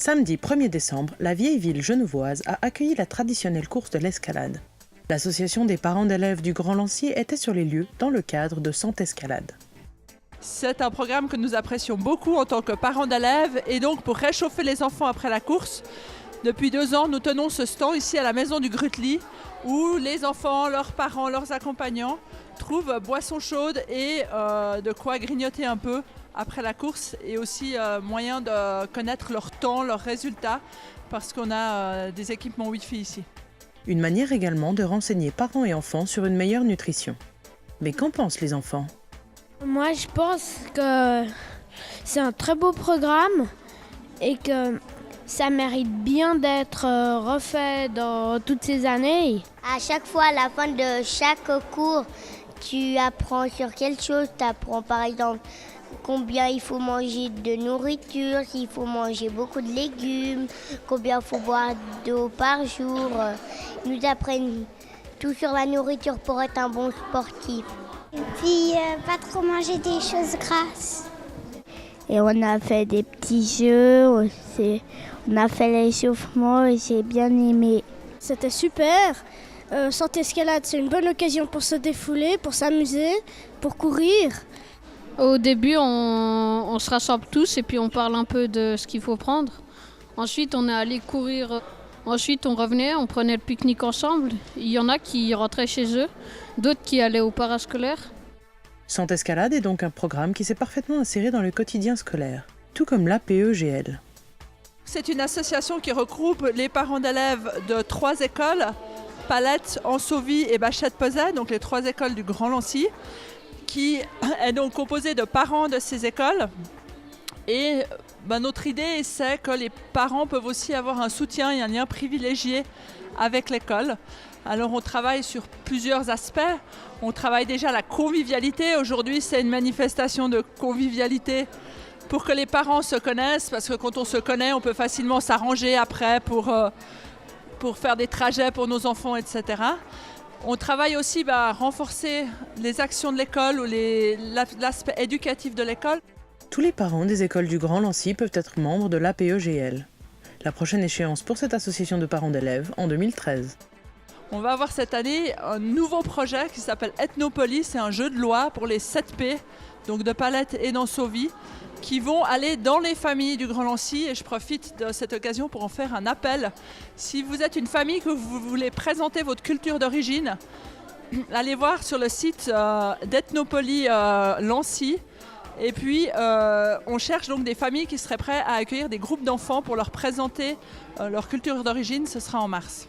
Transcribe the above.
Samedi 1er décembre, la vieille ville genevoise a accueilli la traditionnelle course de l'escalade. L'association des parents d'élèves du Grand Lancier était sur les lieux dans le cadre de Sant'Escalade. C'est un programme que nous apprécions beaucoup en tant que parents d'élèves et donc pour réchauffer les enfants après la course. Depuis 2 ans, nous tenons ce stand ici à la maison du Grutli où les enfants, leurs parents, leurs accompagnants trouvent boissons chaudes et de quoi grignoter un peu après la course et aussi moyen de connaître leur temps, leurs résultats parce qu'on a des équipements Wi-Fi ici. Une manière également de renseigner parents et enfants sur une meilleure nutrition. Mais qu'en pensent les enfants ? Moi, je pense que c'est un très beau programme et que ça mérite bien d'être refait dans toutes ces années. À chaque fois, à la fin de chaque cours, tu apprends sur quelque chose. Tu apprends par exemple combien il faut manger de nourriture, s'il faut manger beaucoup de légumes, combien il faut boire d'eau par jour. Ils nous apprennent tout sur la nourriture pour être un bon sportif. Et puis, pas trop manger des choses grasses. Et on a fait des petits jeux, on a fait l'échauffement et j'ai bien aimé. C'était super. Sant'Escalade, c'est une bonne occasion pour se défouler, pour s'amuser, pour courir. Au début, on se rassemble tous et puis on parle un peu de ce qu'il faut prendre. Ensuite, on est allé courir. Ensuite, on revenait, on prenait le pique-nique ensemble. Il y en a qui rentraient chez eux, d'autres qui allaient au parascolaire. Sant'Escalade est donc un programme qui s'est parfaitement inséré dans le quotidien scolaire, tout comme l'APEGL. C'est une association qui regroupe les parents d'élèves de 3 écoles, Palette, Ansovy et Bachette-Peuzet, donc les 3 écoles du Grand Lancy, qui est donc composée de parents de ces écoles. Et notre idée, c'est que les parents peuvent aussi avoir un soutien et un lien privilégié avec l'école. Alors on travaille sur plusieurs aspects. On travaille déjà la convivialité. Aujourd'hui, c'est une manifestation de convivialité pour que les parents se connaissent, parce que quand on se connaît, on peut facilement s'arranger après pour faire des trajets pour nos enfants, etc. On travaille aussi à renforcer les actions de l'école ou l'aspect éducatif de l'école. Tous les parents des écoles du Grand Lancy peuvent être membres de l'APEGL. La prochaine échéance pour cette association de parents d'élèves en 2013. On va avoir cette année un nouveau projet qui s'appelle Ethnopolis. C'est un jeu de loi pour les 7P, donc de Palette et d'Ansovy, qui vont aller dans les familles du Grand Lancy. Et je profite de cette occasion pour en faire un appel. Si vous êtes une famille que vous voulez présenter votre culture d'origine, allez voir sur le site d'Ethnopolis Lancy. Et puis, on cherche donc des familles qui seraient prêtes à accueillir des groupes d'enfants pour leur présenter leur culture d'origine. Ce sera en mars.